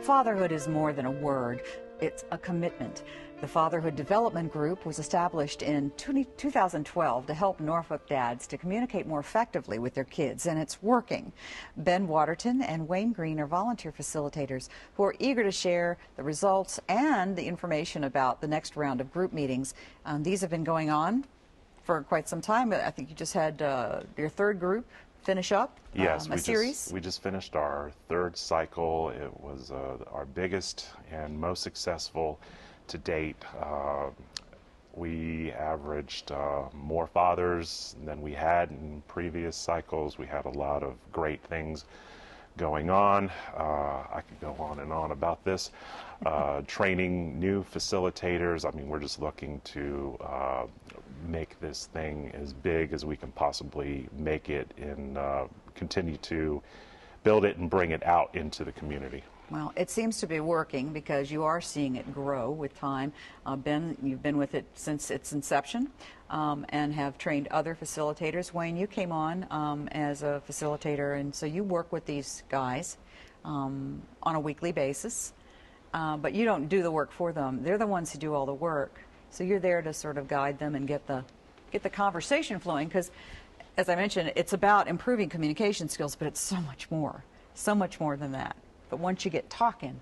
Fatherhood is more than a word, it's a commitment. The Fatherhood Development Group was established in 2012 to help Norfolk dads to communicate more effectively with their kids, and it's working. Ben Waterton and Wayne Green are volunteer facilitators who are eager to share the results and the information about the next round of group meetings. These have been going on for quite some time. I think you just had your third group finish up yes, a series. We just finished our third cycle. It was our biggest and most successful to date. We averaged more fathers than we had in previous cycles. We had a lot of great things going on. I could go on and on about this. Training new facilitators. I mean, we're just looking to make this thing as big as we can possibly make it and continue to build it and bring it out into the community. Well, it seems to be working because you are seeing it grow with time. Ben, you've been with it since its inception and have trained other facilitators. Wayne, you came on as a facilitator, and so you work with these guys on a weekly basis, but you don't do the work for them. They're the ones who do all the work. So you're there to sort of guide them and get the conversation flowing, because, as I mentioned, it's about improving communication skills, but it's so much more than that. But once you get talking,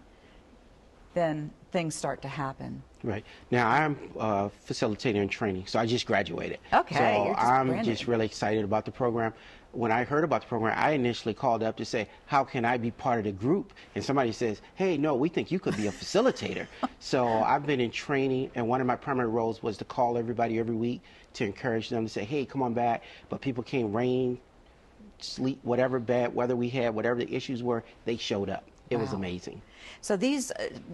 then things start to happen. Right. Now, I'm a facilitator in training, so I just graduated. Okay. So I'm just really excited about the program. When I heard about the program, I initially called up to say, how can I be part of the group? And somebody says, hey, no, we think you could be a facilitator. So I've been in training, and one of my primary roles was to call everybody every week to encourage them to say, hey, come on back. But people came, rain, sleet, whatever bad weather we had, whatever the issues were, they showed up. It was amazing. So these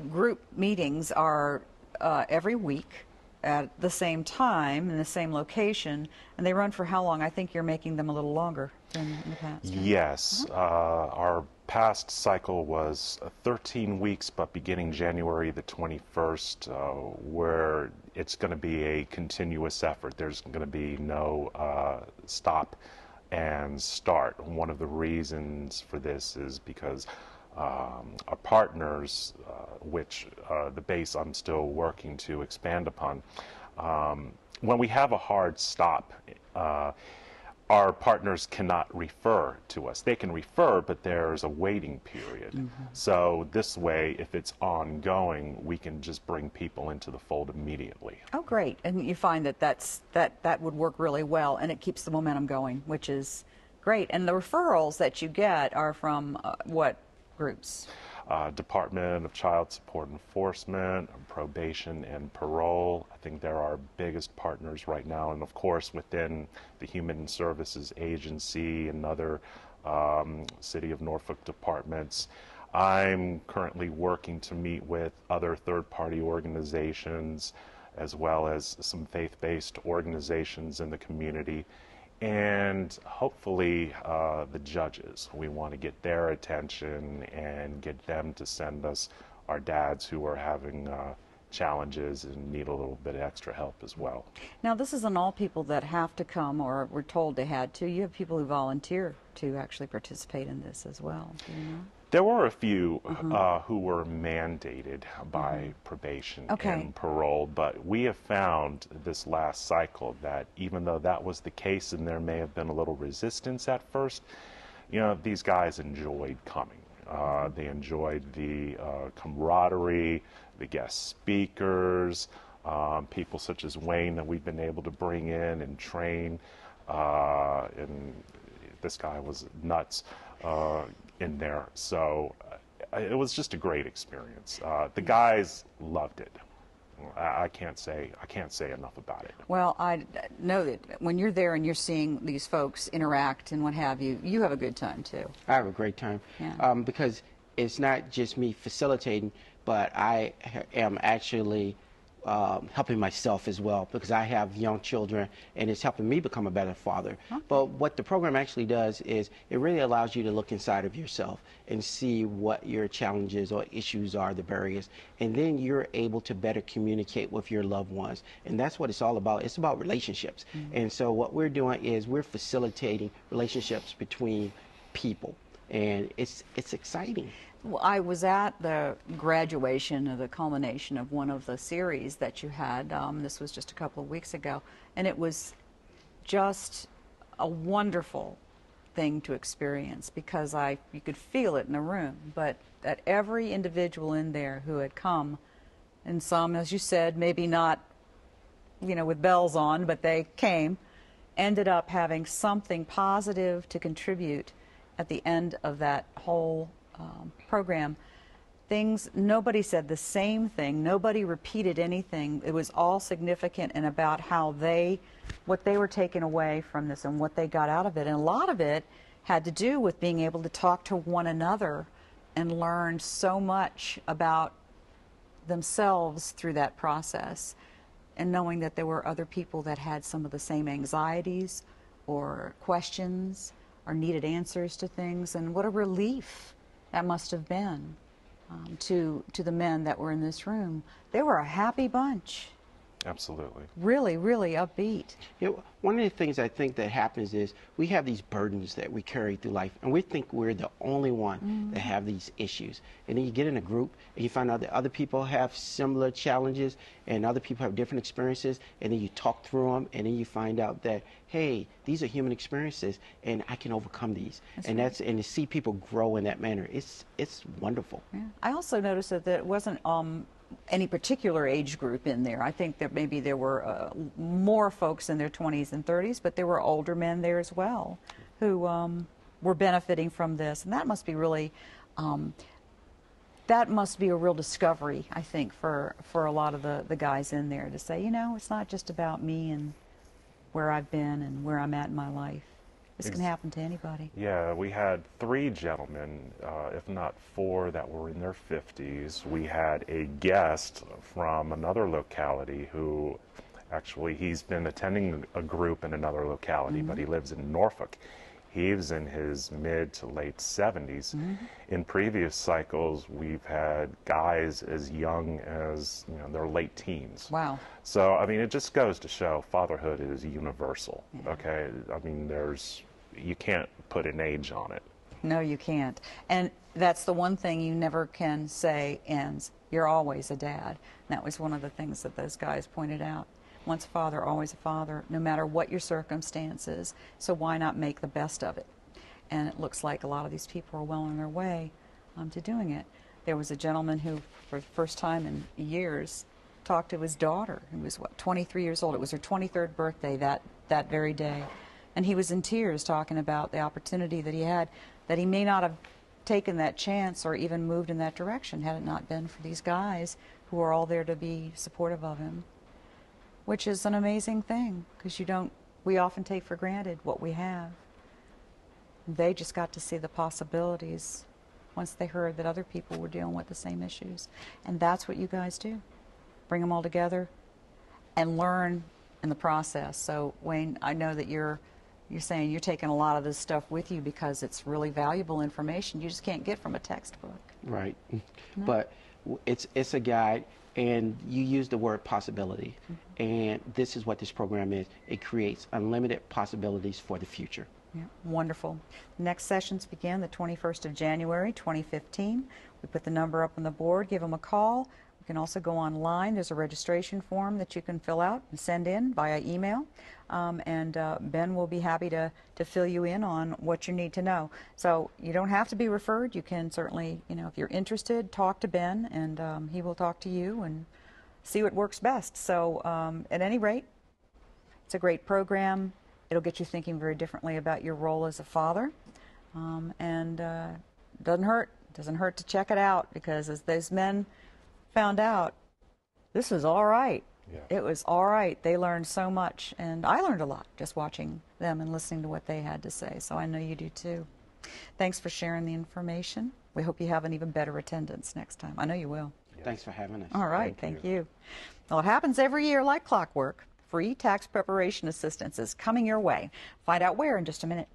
group meetings are every week at the same time in the same location, and they run for how long? I think you're making them a little longer than in the past. Right? Yes. Our past cycle was 13 weeks, but beginning January the 21st, where it's going to be a continuous effort. There's going to be no stop and start. One of the reasons for this is because our partners, which the base I'm still working to expand upon, when we have a hard stop, our partners cannot refer to us. They can refer, but there's a waiting period. Mm-hmm. So this way, if it's ongoing, we can just bring people into the fold immediately. Oh, great. And you find that that would work really well, and it keeps the momentum going, which is great. And the referrals that you get are from what groups? Department of Child Support Enforcement, Probation and Parole. I think they're our biggest partners right now, and of course within the Human Services Agency and other City of Norfolk departments. I'm currently working to meet with other third-party organizations as well as some faith-based organizations in the community, and hopefully the judges. We want to get their attention and get them to send us our dads who are having challenges and need a little bit of extra help as well. Now, this isn't all people that have to come or were told they had to. You have people who volunteer to actually participate in this as well. Do you know? There were a few who were mandated by probation and parole, but we have found this last cycle that even though that was the case and there may have been a little resistance at first, you know, these guys enjoyed coming. They enjoyed the camaraderie, the guest speakers, people such as Wayne that we've been able to bring in and train, and this guy was nuts in there. So it was just a great experience. The guys loved it. I can't say enough about it. Well, I know that when you're there and you're seeing these folks interact and what have you, you have a good time too. I have a great time. Yeah. Because it's not just me facilitating, but I am actually helping myself as well, because I have young children and it's helping me become a better father. Okay. But what the program actually does is it really allows you to look inside of yourself and see what your challenges or issues are, the barriers, and then you're able to better communicate with your loved ones. And that's what it's all about. It's about relationships. Mm-hmm. And so what we're doing is we're facilitating relationships between people. And it's exciting. Well, I was at the graduation of the culmination of one of the series that you had. This was just a couple of weeks ago, and it was just a wonderful thing to experience because you could feel it in the room. But that every individual in there who had come, and some, as you said, maybe not, with bells on, but they came, ended up having something positive to contribute at the end of that whole program. Nobody said the same thing, nobody repeated anything. It was all significant and about how what they were taking away from this and what they got out of it. And a lot of it had to do with being able to talk to one another and learn so much about themselves through that process, and knowing that there were other people that had some of the same anxieties or questions or needed answers to things. And what a relief that must have been to the men that were in this room. They were a happy bunch. Absolutely. Really, really upbeat. One of the things I think that happens is we have these burdens that we carry through life, and we think we're the only one that have these issues. And then you get in a group, and you find out that other people have similar challenges, and other people have different experiences, and then you talk through them, and then you find out that, hey, these are human experiences, and I can overcome these. And to see people grow in that manner, it's wonderful. Yeah. I also noticed that it wasn't any particular age group in there. I think that maybe there were more folks in their 20s and 30s, but there were older men there as well who were benefiting from this. And that must be really, that must be a real discovery, I think, for a lot of the guys in there to say, it's not just about me and where I've been and where I'm at in my life. This can happen to anybody. Yeah, we had 3 gentlemen, if not 4, that were in their 50s. We had a guest from another locality who, actually, he's been attending a group in another locality, but he lives in Norfolk. He was in his mid to late 70s. In previous cycles, we've had guys as young as their late teens. Wow. So, I mean, it just goes to show fatherhood is universal, okay? I mean, you can't put an age on it. No, you can't. And that's the one thing you never can say ends. You're always a dad. And that was one of the things that those guys pointed out. Once a father, always a father, no matter what your circumstances. So why not make the best of it? And it looks like a lot of these people are well on their way to doing it. There was a gentleman who, for the first time in years, talked to his daughter, who was, 23 years old. It was her 23rd birthday that very day. And he was in tears talking about the opportunity that he had, that he may not have taken that chance or even moved in that direction had it not been for these guys who are all there to be supportive of him, which is an amazing thing, because we often take for granted what we have. They just got to see the possibilities once they heard that other people were dealing with the same issues. And that's what you guys do. Bring them all together and learn in the process. So, Wayne, I know that you're saying you're taking a lot of this stuff with you because it's really valuable information you just can't get from a textbook. Right. No. But it's a guide, and you use the word possibility. And this is what this program is. It creates unlimited possibilities for the future. Yeah, wonderful. Next sessions begin the 21st of January, 2015. We put the number up on the board. Give them a call. You can also go online. There's a registration form that you can fill out and send in via email. Ben will be happy to fill you in on what you need to know. So you don't have to be referred. You can certainly, if you're interested, talk to Ben, and he will talk to you and see what works best. So at any rate, it's a great program. It'll get you thinking very differently about your role as a father. Doesn't hurt. Doesn't hurt to check it out, because as those men found out, this was all right. Yeah. It was all right. They learned so much, and I learned a lot just watching them and listening to what they had to say. So I know you do too. Thanks for sharing the information. We hope you have an even better attendance next time. I know you will. Yes. Thanks for having us. All right. Thank you. Well, it happens every year like clockwork. Free tax preparation assistance is coming your way. Find out where in just a minute.